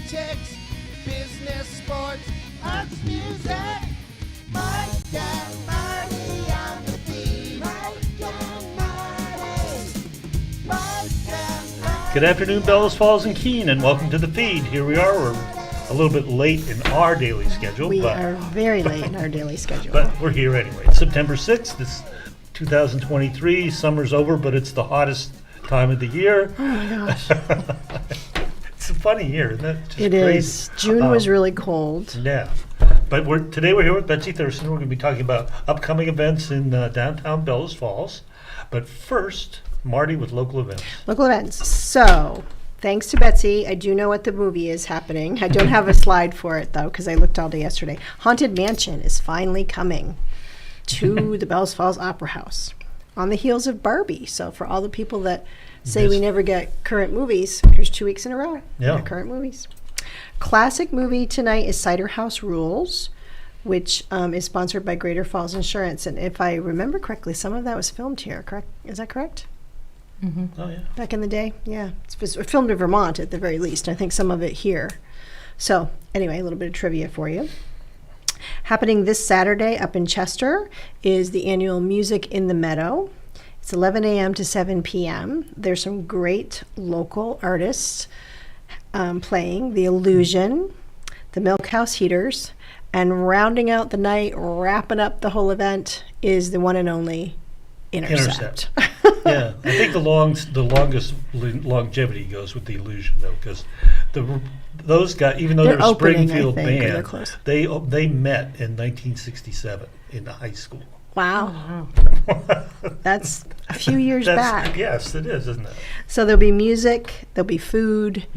politics, business, sports, arts, music. Mike and Marty on the feed. Mike and Marty. Mike and Marty. Good afternoon, Bellows Falls and Keene, and welcome to the feed. Here we are. We're a little bit late in our daily schedule. We are very late in our daily schedule. But we're here anyway. It's September 6th. It's 2023. Summer's over, but it's the hottest time of the year. Oh my gosh. It's a funny year, isn't it? Just It crazy. is. June was really cold. Yeah. But today we're here with Betsy Thurston. We're going to be talking about upcoming events in downtown Bellows Falls. But first, Marty with local events. Local events. So, thanks to Betsy, I do know what the movie is happening. I don't have a slide for it, though, because I looked all day yesterday. Haunted Mansion is finally coming to the Bellows Falls Opera House on the heels of Barbie. So, for all the people that say we never get current movies, here's 2 weeks in a row. Yeah. Current movies. Classic movie tonight is Cider House Rules, which is sponsored by Greater Falls Insurance. And if I remember correctly, some of that was filmed here, correct? Is that correct? Mm-hmm. Oh, yeah. Back in the day? Yeah. It's filmed in Vermont at the very least. I think some of it here. So, anyway, a little bit of trivia for you. Happening this Saturday up in Chester is the annual Music in the Meadow. It's 11 a.m. to 7 p.m. There's some great local artists playing. The Illusion, the Milk House Heaters, and rounding out the night, wrapping up the whole event, is the one and only Intercept. Yeah, I think the longest longevity goes with the Illusion, though, because those guys, even though They're they're a opening, Springfield I think, or they're band, close. they met in 1967 in the high school. Wow. That's a few years back. Yes, it is, isn't it? So there'll be music, there'll be food,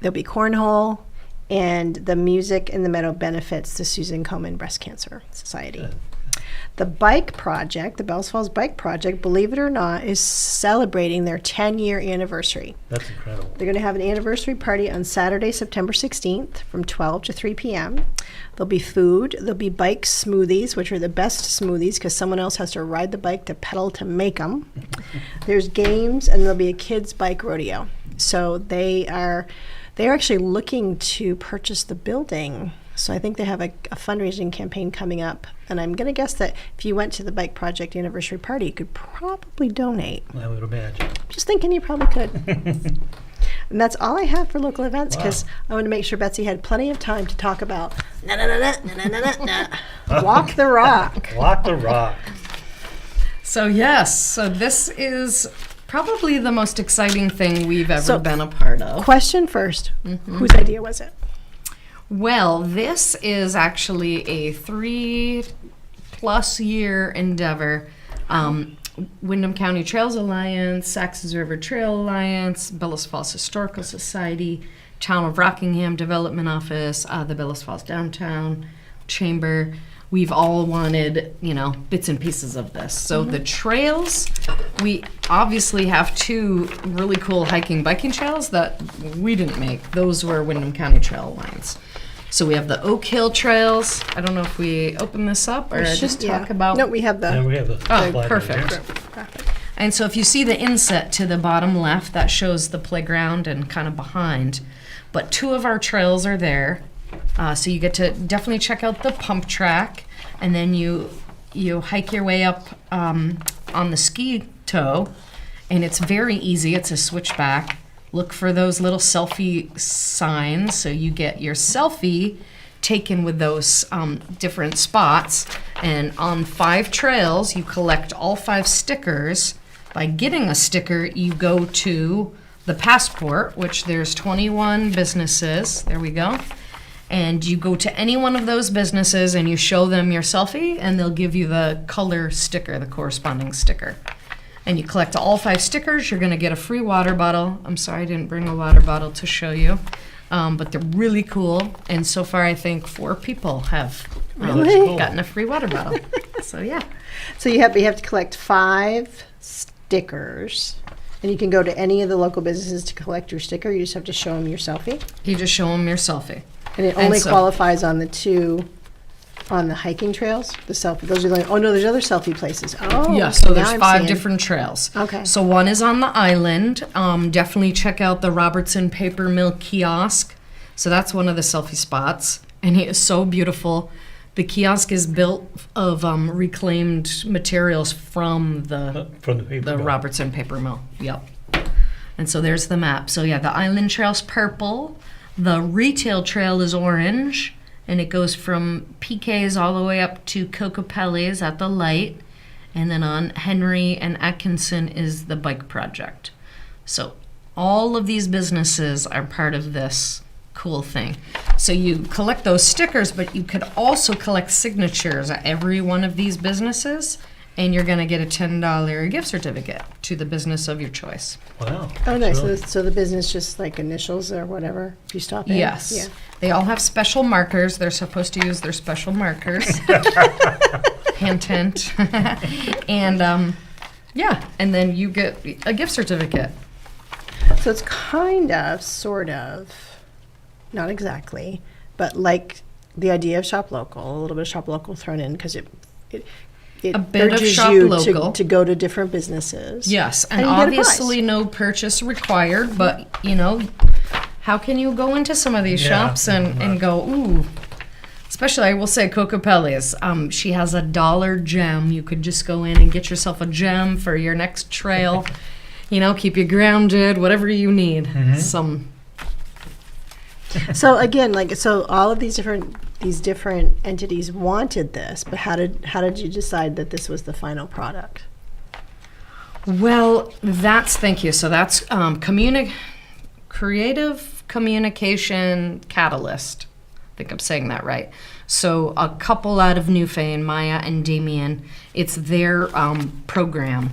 there'll be cornhole, and the Music in the Meadow benefits the Susan Komen Breast Cancer Society. Good. The Bike Project, the Bellows Falls Bike Project, believe it or not, is celebrating their 10-year anniversary. That's incredible. They're going to have an anniversary party on Saturday, September 16th from 12 to 3 p.m. There'll be food. There'll be bike smoothies, which are the best smoothies because someone else has to ride the bike to pedal to make them. There's games, and there'll be a kids' bike rodeo. So they're actually looking to purchase the building. So I think they have a fundraising campaign coming up. And I'm going to guess that if you went to the Bike Project anniversary party, you could probably donate. I would imagine. Just thinking you probably could. And that's all I have for local events because I want to make sure Betsy had plenty of time to talk about Walk the Rock. Walk the Rock. So this is probably the most exciting thing we've ever been a part of. Question first. Whose idea was it? Well, this is actually a 3+ year endeavor. Wyndham County Trails Alliance, Saxons River Trail Alliance, Bellows Falls Historical Society, Town of Rockingham Development Office, the Bellows Falls Downtown Chamber. We've all wanted, bits and pieces of this. So the trails, we obviously have 2 really cool biking trails that we didn't make. Those were Wyndham County Trail Alliance. So we have the Oak Hill Trails. I don't know if we open this up or just talk about. No, we have the. Yeah, we have the Oh, slide perfect. right here. And so if you see the inset to the bottom left, that shows the playground and kind of behind. But 2 of our trails are there. So you get to definitely check out the pump track. And then you hike your way up on the ski toe. And it's very easy. It's a switchback. Look for those little selfie signs so you get your selfie taken with those different spots. And on 5 trails, you collect all 5 stickers. By getting a sticker, you go to the passport, which there's 21 businesses. There we go. And you go to any one of those businesses and you show them your selfie, and they'll give you the color sticker, the corresponding sticker. And you collect all 5 stickers, you're going to get a free water bottle. I'm sorry I didn't bring a water bottle to show you. But they're really cool. And so far, I think 4 people have gotten a free water bottle. So, yeah. So you have to collect 5 stickers. And you can go to any of the local businesses to collect your sticker. You just have to show them your selfie. You just show them your selfie. And it only qualifies on the 2 on the hiking trails, the selfie. Those are there's other selfie places. Oh, yeah. So there's now I'm 5 seeing. different trails. Okay. So one is on the island. Definitely check out the Robertson Paper Mill kiosk. So that's one of the selfie spots, and it is so beautiful. The kiosk is built of reclaimed materials from the paper mill. Robertson paper mill. Yep. And so there's the map. So yeah, the island trail's purple, the retail trail is orange, and it goes from PK's all the way up to Cocopelli's at the light, and then on Henry and Atkinson is the bike project. So all of these businesses are part of this cool thing. So you collect those stickers, but you could also collect signatures at every one of these businesses, and you're going to get a $10 gift certificate to the business of your choice. Wow. Oh, nice. Really- So the business just like initials or whatever if you stop in? Yes. Yeah. They all have special markers. They're supposed to use their special markers. Hint, hint. And yeah, and then you get a gift certificate. So it's kind of, sort of, not exactly, but like the idea of shop local, a little bit of shop local thrown in because it A bit of urges shop you local. to go to different businesses. Yes, and And you get a prize. obviously no purchase required, but you know, how can you go into some of these Yeah. shops and go, ooh, especially I will say Cocopelli's, she has a $1 gem. You could just go in and get yourself a gem for your next trail, you know, keep you grounded, whatever you need. Some, So again, like, so all of these different entities wanted this, but how did you decide that this was the final product? well, thank you. So that's creative communication catalyst. I think I'm saying that right. So a couple out of Newfane, Maya and Damien, it's their program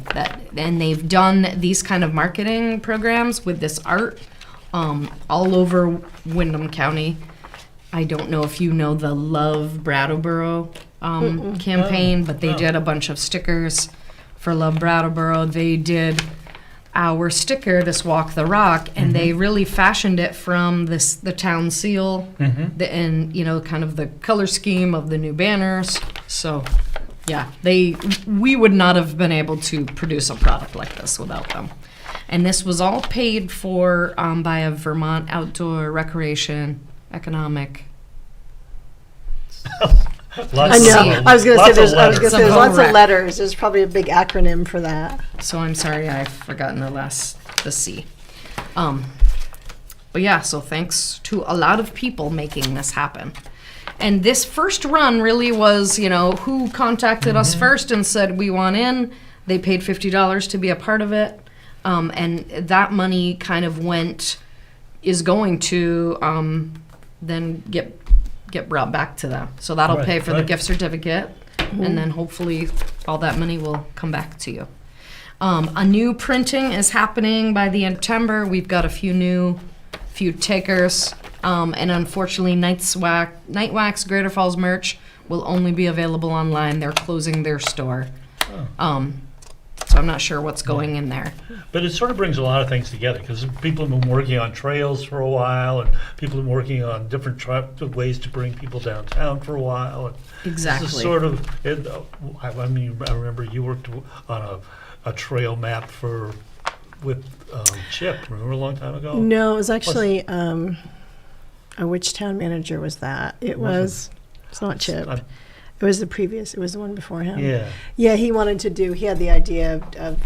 and they've done these kind of marketing programs with this art all over Windham County. I don't know if you know the Love Brattleboro campaign, but they did a bunch of stickers for Love Brattleboro. They did our sticker, this Walk the Rock, and they really fashioned it from the town seal, and you know, kind of the color scheme of the new banners. So, yeah, we would not have been able to produce a product like this without them. And this was all paid for by a Vermont Outdoor Recreation Economic. I know. I was going to say there's letters. lots of Correct. letters. There's probably a big acronym for that. So I'm sorry, I've forgotten the C. But yeah, so thanks to a lot of people making this happen. And this first run really was, you know, who contacted us first and said, we want in. They paid $50 to be a part of it. And that money kind of is going to then get brought back to them. So that'll Right, pay for the right. gift certificate, and then hopefully all that money will come back to you. A new printing is happening by the end of September. We've got a few takers, and unfortunately Night Wax Greater Falls merch will only be available online. They're closing their store. So I'm not sure what's going in there. But it sort of brings a lot of things together because people have been working on trails for a while, and people have been working on different ways to bring people downtown for a while. And Exactly. This is sort of. I remember you worked on a trail map with Chip. Remember a long time ago? No, it was actually which town manager was that? It's not Chip. It was it was the one before him. Yeah. Yeah, he had the idea of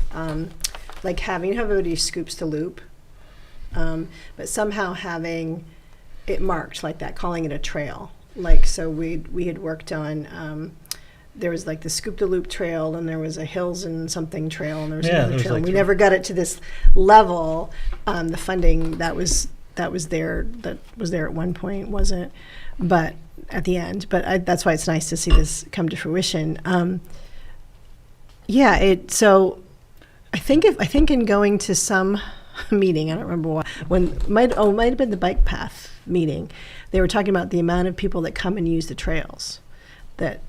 like having everybody scoops the loop, but somehow having it marked like that, calling it a trail. Like, so we had worked on, there was like the Scoop the Loop trail, and there was a Hills and something trail, and there was another trail. like We three. never got it to this level. The funding that was there at one point wasn't, but at the end. But that's why it's nice to see this come to fruition. So I think in going to some meeting, I don't remember what, it might have been the bike path meeting, they were talking about the amount of people that come and use the trails.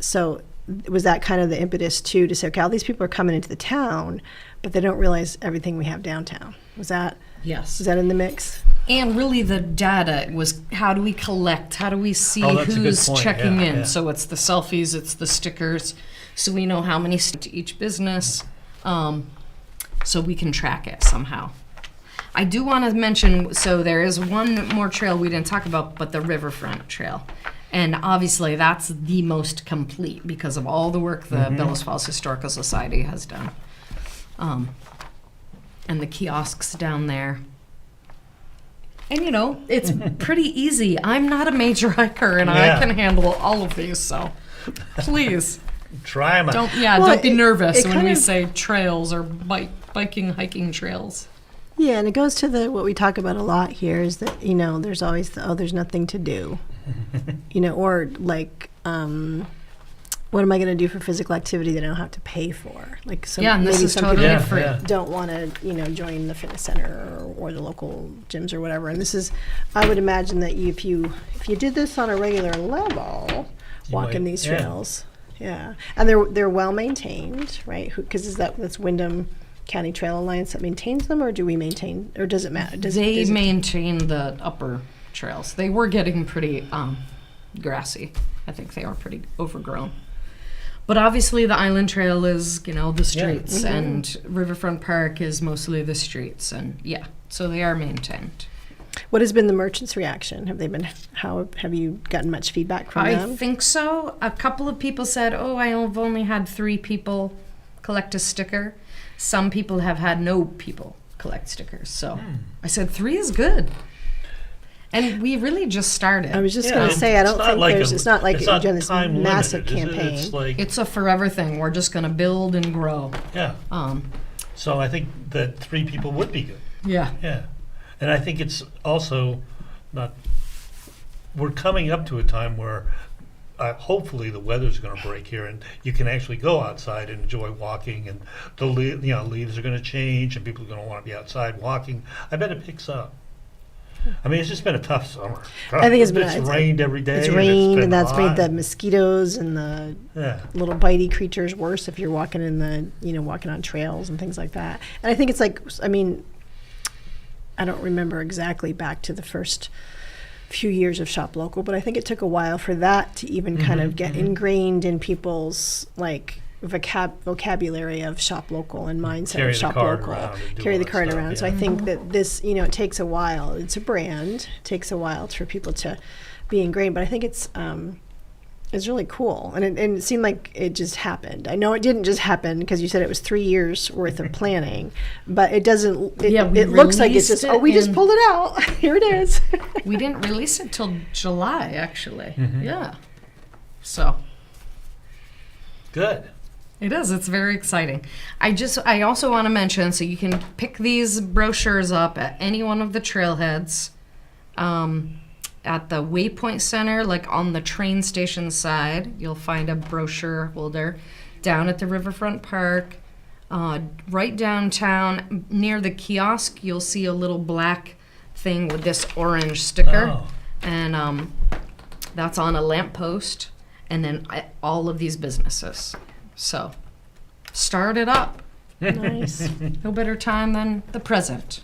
So was that kind of the impetus too, to say, okay, all these people are coming into the town, but they don't realize everything we have downtown. Was that in the mix? And really the data was, how do we collect? How do we see Oh, that's a good who's point. checking Yeah, in? yeah. So it's the selfies, it's the stickers, so we know how many to each business, so we can track it somehow. I do want to mention, so there is one more trail we didn't talk about, but the Riverfront Trail. And obviously that's the most complete because of all the work the Bellows Falls Historical Society has done. And the kiosks down there. And it's pretty easy. I'm not a major hiker and I can handle all of these, so please. Try them. Don't be nervous it when kind we of- say trails or hiking trails. Yeah, and it goes to what we talk about a lot here is that, there's always there's nothing to do. Or like, what am I going to do for physical activity that I don't have to pay for? Like, And this maybe is some totally people free. don't want to, join the fitness center or the local gyms or whatever. And this is, I would imagine that if you did this on a regular level, walking might, these yeah. trails, and they're well maintained, right? Because that's Wyndham County Trail Alliance that maintains them, or do we maintain, or does it matter? They maintain the upper trails. They were getting pretty grassy. I think they are pretty overgrown. But obviously the Island Trail is, the streets, and Riverfront Park is mostly the streets, and so they are maintained. What has been the merchants' reaction? How have you gotten much feedback from I them? think so. A couple of people said, I've only had 3 people collect a sticker. Some people have had no people collect stickers. So I said 3 is good. And we really just started. I was just going to say, I don't think it's not like it's you've not done this time massive limited, is it? campaign. It's like, It's a forever thing. We're just going to build and grow. yeah. So I think that 3 people would be good. Yeah. Yeah. And I think it's also we're coming up to a time where hopefully the weather's going to break here and you can actually go outside and enjoy walking, and the leaves are going to change and people are going to want to be outside walking. I bet it picks up. I mean, it's just been a tough summer. I think it's rained every day. It's rained, been and that's made hot. the mosquitoes and the little bitey creatures worse if you're walking walking on trails and things like that. And I think it's I don't remember exactly back to the first few years of Shop Local, but I think it took a while for that to even kind of get ingrained in people's vocabulary of Shop Local and mindset Carry of the Shop card Local. around and do Carry all the that card stuff, around. So I yeah. think that this, it takes a while. It's a brand. It takes a while for people to be ingrained, but I think it's really cool. And it seemed like it just happened. I know it didn't just happen because you said it was 3 years worth of planning, but it doesn't, it looks like it's just, we just pulled it out. Here it is. We didn't release it till July, actually. Yeah. So. Good. It is. It's very exciting. I also want to mention, so you can pick these brochures up at any one of the trailheads, at the Waypoint Center, like on the train station side, you'll find a brochure holder. Down at the Riverfront Park, right downtown near the kiosk, you'll see a little black thing with this orange sticker, Oh. and that's on a lamppost. And then all of these businesses. So, start it up. Nice. No better time than the present.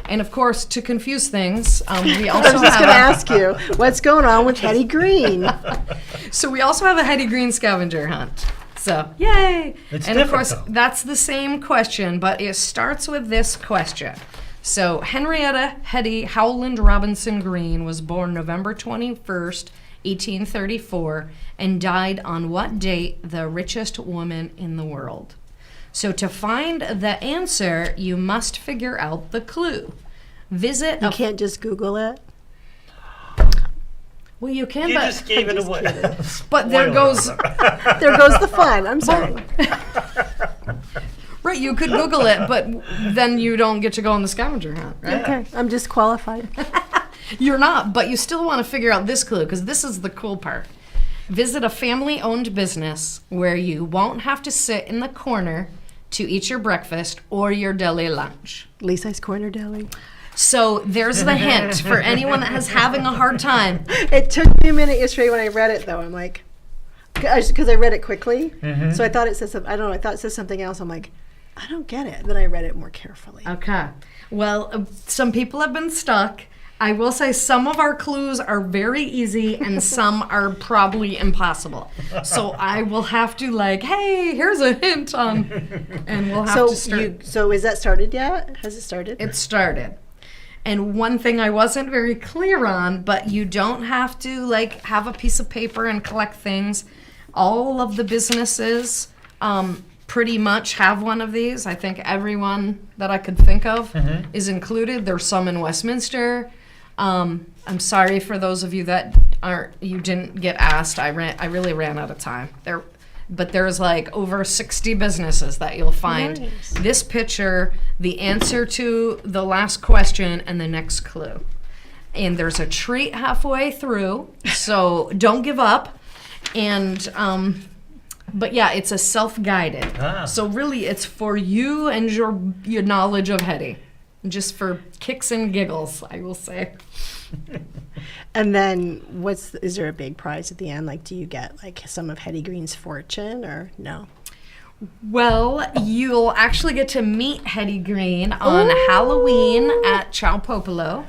And of course, to confuse things, we also I was just going to have ask you, what's going on with Hetty Green? we also have a Hetty Green scavenger hunt. So, yay! It's and of different, course, though. that's the same question, but it starts with this question. So, Henrietta Hetty Howland Robinson Green was born November 21st, 1834, and died on what date? The richest woman in the world. So to find the answer, you must figure out the clue. Visit You can't just Google it. well, you can, You but just gave it just away. kidding. but there Spoiler goes alert. There goes the fun. I'm sorry. right. You could Google it, but then you don't get to go on the scavenger hunt, right? Okay, I'm disqualified. You're not, but you still want to figure out this clue because this is the cool part. Visit a family-owned business where you won't have to sit in the corner to eat your breakfast or your deli lunch. Lisa's Corner Deli. So there's the hint for anyone that is having a hard time. It took me a minute yesterday when I read it, though. I'm like, because I read it quickly, so I thought it said something. I don't know. I thought it said something else. I'm like, I don't get it. Then I read it more carefully. Okay. Well, some people have been stuck. I will say some of our clues are very easy and some are probably impossible. So I will have to like, hey, here's a hint on, and we'll have to start. So is that started yet? Has it started? It started. And one thing I wasn't very clear on, but you don't have to like have a piece of paper and collect things. All of the businesses pretty much have one of these. I think everyone that I could think of is included. There's some in Westminster. I'm sorry for those of you that you didn't get asked. I really ran out of time. But there's like over 60 businesses that you'll find. Nice. This picture, the answer to the last question, and the next clue. And there's a treat halfway through, so don't give up. And but yeah, it's a self-guided. So really, it's for you and your knowledge of Hetty. Just for kicks and giggles, I will say. And then is there a big prize at the end? Like, do you get like some of Hetty Green's fortune or no? Well, you'll actually get to meet Hetty Green on Halloween at Ciao Popolo.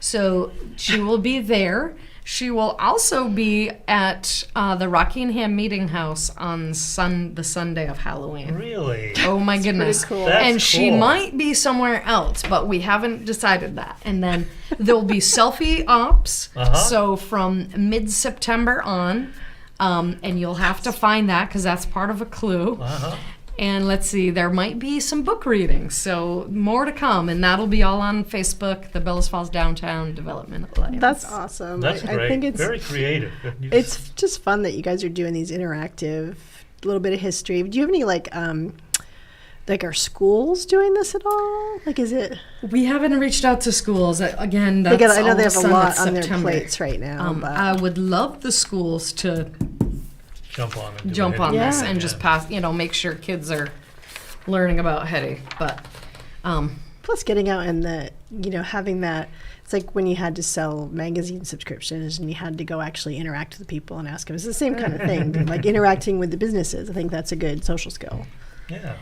So she will be there. She will also be at the Rockingham Meeting House on the Sunday of Halloween. Really? Oh my goodness. pretty cool. That's And she cool. might be somewhere else, but we haven't decided that. And then there'll be selfie ops. So from mid-September on, and you'll have to find that because that's part of a clue. And let's see, there might be some book readings, so more to come, and that'll be all on Facebook, the Bellows Falls Downtown Development Alliance. That's awesome. That's great. I think it's very creative. it's just fun that you guys are doing these interactive, little bit of history. Do you have any like our schools doing this at all? Like, is it? We haven't reached out to schools. Again, that's I know all they of have a sudden lot it's on their September. plates right now. But I would love the schools to jump on this Yeah. and just pass, make sure kids are learning about Hetty. But plus, getting out and having that. It's like when you had to sell magazine subscriptions and you had to go actually interact with the people and ask them. It's the same kind of thing, like interacting with the businesses. I think that's a good social skill. Yeah.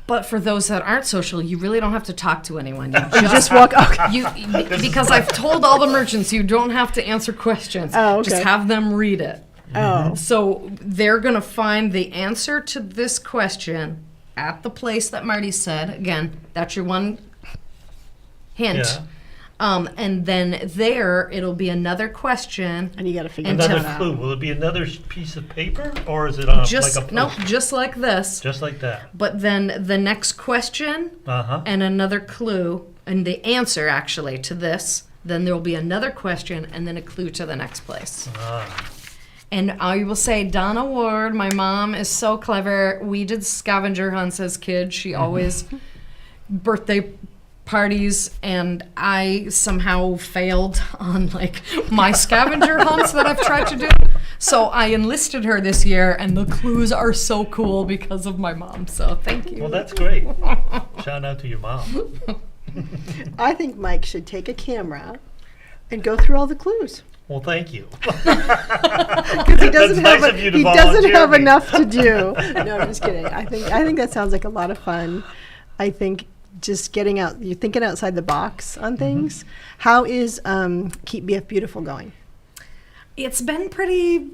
But for those that aren't social, you really don't have to talk to anyone. You You just walk. Okay. because I've told all the merchants you don't have to answer questions. Oh, okay. Just have them read it. Oh, So they're going to find the answer to this question at the place that Marty said. Again, that's your one hint. Yeah. And then there, it'll be another question. and you got to figure And that Another out. clue. Will it be another piece of paper, or is it on Just like a no, post? just like this. Just like that. But then the next question and another clue, and the answer actually to this. Then there will be another question and then a clue to the next place. And I will say, Donna Ward, my mom is so clever. We did scavenger hunts as kids. She always birthday parties, and I somehow failed on like my scavenger hunts that I've tried to do. So I enlisted her this year, and the clues are so cool because of my mom. So thank you. Well, that's great. Shout out to your mom. I think Mike should take a camera and go through all the clues. Well, thank you. Because he doesn't That's have nice of you to he doesn't volunteer have me. enough to do. No, I'm just kidding. I think that sounds like a lot of fun. I think just getting out, you're thinking outside the box on things. How is Keep BF Beautiful going? It's been pretty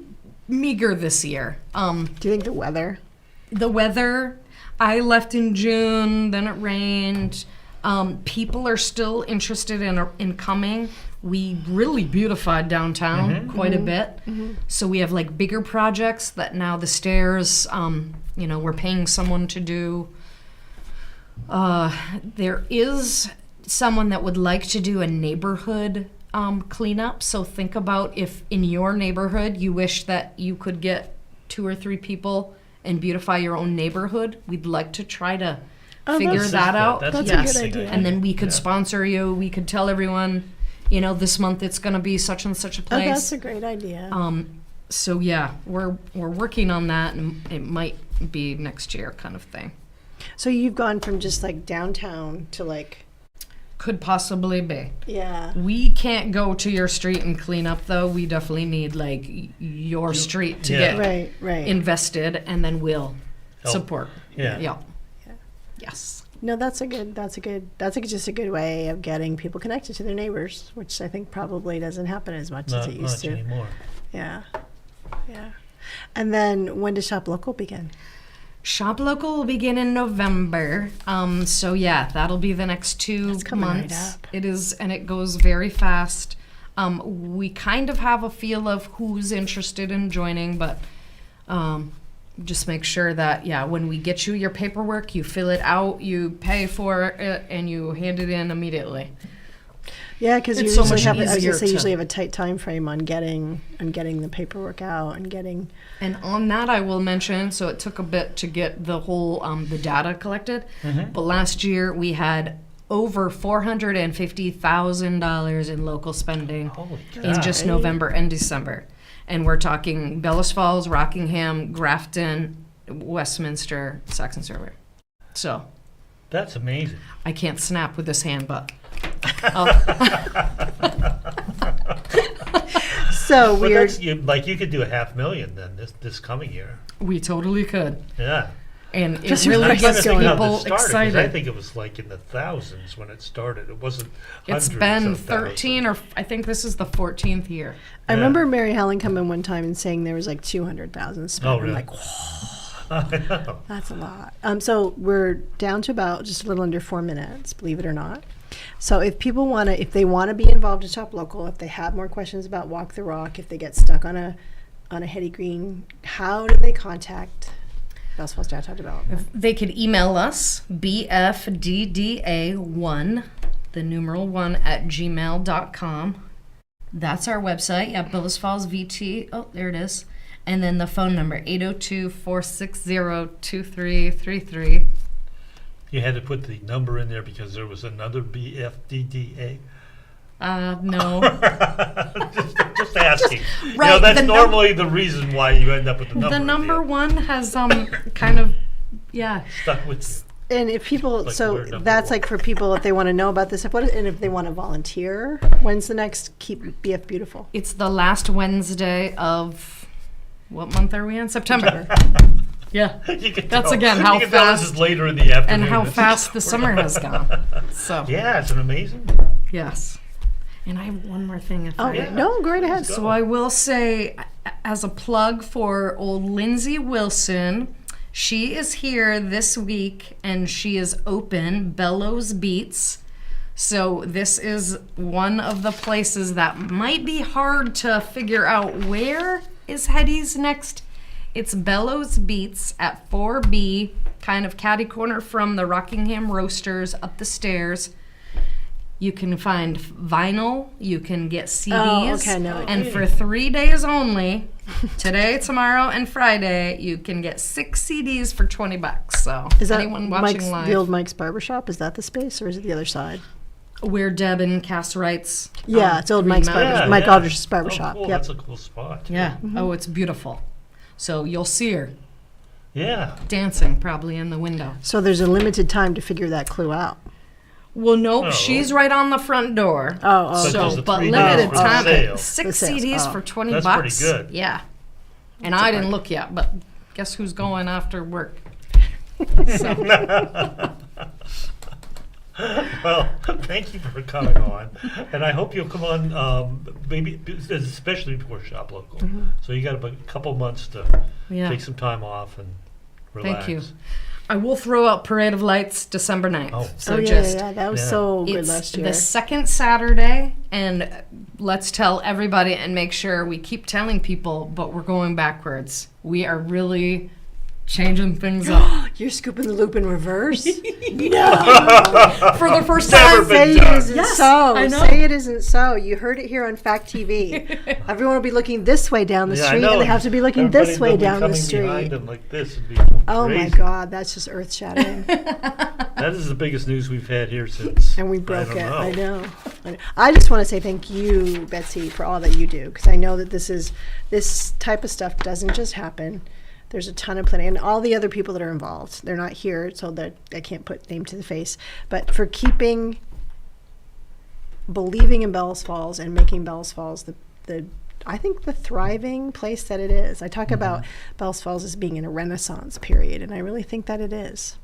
meager this year. Do you think the weather? The weather, I left in June, then it rained. People are still interested in coming. We really beautified downtown quite a bit. So we have like bigger projects that now the stairs, we're paying someone to do. There is someone that would like to do a neighborhood cleanup. So think about if in your neighborhood you wish that you could get 2 or 3 people and beautify your own neighborhood. We'd like to try to figure that's- that out. That's That's a a good good idea. And then we could sponsor you. We could tell everyone, this month it's going to be such and such a Oh, place. that's a great idea. So yeah, we're working on that, and it might be next year kind of thing. So you've gone from just like downtown to like, Could possibly be. yeah. We can't go to your street and clean up though. We definitely need like your street to Yeah. get Right. invested, and then we'll Help. support. Yeah. Yeah. Yes. No, that's just a good way of getting people connected to their neighbors, which I think probably doesn't happen as much as Not it used much to. anymore. Yeah. Yeah. And then when does Shop Local begin? Shop Local will begin in November. So yeah, that'll be the next 2 That's coming right months. up. It is, and it goes very fast. We kind of have a feel of who's interested in joining, but just make sure that, yeah, when we get you your paperwork, you fill it out, you pay for it, and you hand it in immediately. Yeah, because you It's so usually much have, I was easier gonna say, to- usually have a tight time frame on getting the paperwork out and getting. And on that, I will mention, so it took a bit to get the whole, the data collected, but last year we had over $450,000 in local spending Holy cow. in just November and December. And we're talking Bellows Falls, Rockingham, Grafton, Westminster, Saxon Server. So That's amazing. I can't snap with this hand, but So But we're that's, you could do $500,000 then this coming year. we totally could. Yeah. And it Just really like I'm trying gets to think how people this started, 'cause I excited. think it was like in the thousands when it started. It wasn't It's hundreds been of 13 or I think this is the 14th year. I Yeah. remember Mary Helen coming one time and saying there was like 200,000 spent. Oh, I'm really? like, I know. that's a lot. So we're down to about just a little under 4 minutes, believe it or not. So if they want to be involved in Shop Local, if they have more questions about Walk the Rock, if they get stuck on a Hetty Green, how do they contact Bellows Falls Downtown Development? They could email us, BFDDA1, the numeral 1 at gmail.com. That's our website. Yeah, Bellows Falls VT. Oh, there it is. And then the phone number, 802-460-2333. You had to put the number in there because there was another BFDDA. No. Just asking. Right, That's the normally the reason why you end up with the number. The in number there. 1 has kind of, yeah. Stuck with. And if people, Like so we're number that's one. like for people if they want to know about this, and if they want to volunteer, when's the next Keep BF Beautiful? It's the last Wednesday of, what month are we in? September. Yeah. You can That's tell- again how you can tell this fast- is later in the afternoon. And how This is- fast the summer has gone. So, Yeah, it's an amazing. yes. And I have one more thing. If Oh, I, no, go right ahead. Go. So I will say, as a plug for old Lindsay Wilson, she is here this week and she is open, Bellows Beats. So this is one of the places that might be hard to figure out where is Hetty's next. It's Bellows Beats at 4B, kind of catty corner from the Rockingham Roasters up the stairs. You can find vinyl, you can get CDs. Oh, okay, I know it. And for 3 days only, today, tomorrow, and Friday, you can get 6 CDs for $20. So Is that anyone watching Mike's, live, the old Mike's Barbershop? Is that the space or is it the other side? where Deb and Cass writes. Yeah, it's old Mike's remount. Barbershop. Mike Aldrich's Barbershop. Oh, cool. Yep. That's a cool spot. Yeah. Oh, it's beautiful. So you'll see her Yeah. dancing probably in the window. So there's a limited time to figure that clue out. Well, nope, Oh. she's right on the front door. Oh, But there's So, a but 3 limited days for time, sale. 6 The sales, CDs oh. for $20. That's pretty good. Yeah. And I didn't look yet, but guess who's going after work? Well, thank you for coming on, and I hope you'll come on. Maybe especially before Shop Local. So you got a couple months to Yeah. take some time off and relax. Thank you. I will throw out Parade of Lights December 9th. Oh. So oh yeah, just yeah, that was Yeah. so good it's last year. the second Saturday, and let's tell everybody and make sure we keep telling people, but we're going backwards. We are really changing things up You're scooping the loop in reverse. for the first Never time. been Say it done. isn't Yes, so. I know. Say it isn't so. You heard it here on Fact TV. Everyone will be looking this way down the Yeah, I street, know. and they have to be looking Everybody this way will be down the coming street. behind them like this. It'd be Oh my crazy. God, that's just earth shattering. That is the biggest news we've had here since. And we broke don't it. know. I know. I just want to say thank you, Betsy, for all that you do, because I know that this type of stuff doesn't just happen. There's a ton of planning, and all the other people that are involved. They're not here, so that I can't put name to the face. But for believing in Bellows Falls and making Bellows Falls the I think the thriving place that it is. I talk about Bellows Falls as being in a renaissance period, and I really think that it is.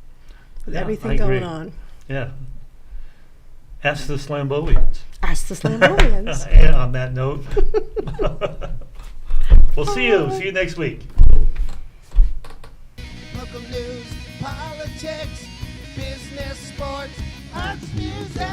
with Yeah, everything I going agree. on. Yeah. Ask the Slambovians. Ask the Slambovians. And on that note, we'll see you. See you next week. Local news, politics, business, sports, arts, music.